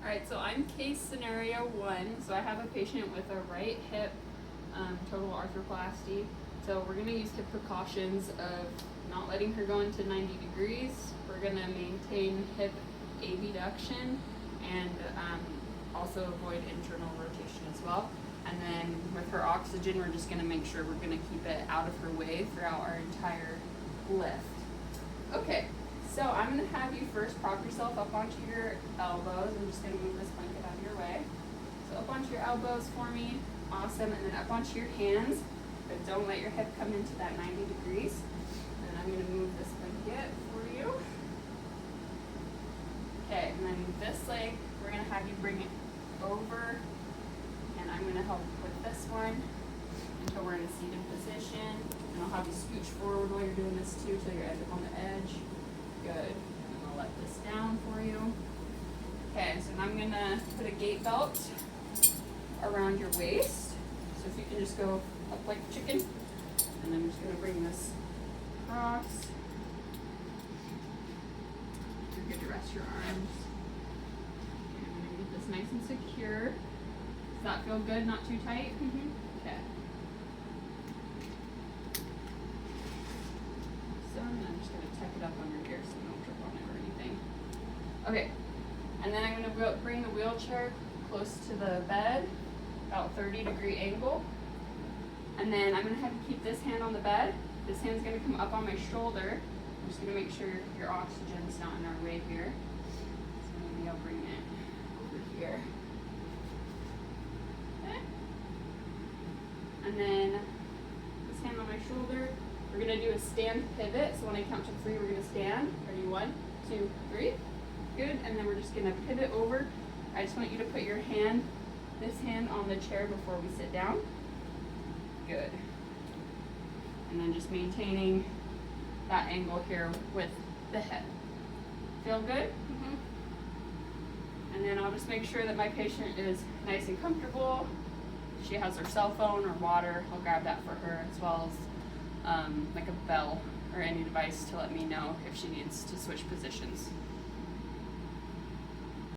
Alright, so I'm case scenario 1. So I have a patient with a right hip total arthroplasty. So we're going to use hip precautions of not letting her go into 90 degrees. We're going to maintain hip abduction and also avoid internal rotation as well. And then with her oxygen, we're just going to make sure we're going to keep it out of her way throughout our entire lift. Okay, so I'm going to have you first prop yourself up onto your elbows. I'm just going to move this blanket out of your way. So up onto your elbows for me. Awesome. And then up onto your hands. But don't let your hip come into that 90 degrees. And I'm going to move this blanket for you. Okay, and then this leg, we're going to have you bring it over. And I'm going to help with this one until we're in a seated position. And I'll have you scooch forward while you're doing this too, till you're up on the edge. Good. I'm going to let this down for you. Okay, so now I'm going to put a gait belt around your waist. So if you can just go up like a chicken. And I'm just going to bring this across. You're good to rest your arms. Okay, I'm going to get this nice and secure. Does that feel good? Not too tight? Mm-hmm. Okay. So I'm just going to tuck it up under here so you don't trip on it or anything. Okay. And then I'm going to bring the wheelchair close to the bed, about 30-degree angle. And then I'm going to have you keep this hand on the bed. This hand's going to come up on my shoulder. I'm just going to make sure your oxygen's not in our way here. So maybe I'll bring it over here. Okay. And then this hand on my shoulder. We're going to do a stand pivot. So when I count to 3, we're going to stand. Ready? 1, 2, 3. Good. And then we're just going to pivot over. I just want you to put your hand, this hand on the chair before we sit down. Good. And then just maintaining that angle here with the head. Feel good? Mm-hmm. And then I'll just make sure that my patient is nice and comfortable. If she has her cell phone or water, I'll grab that for her, as well as like a bell or any device to let me know if she needs to switch positions.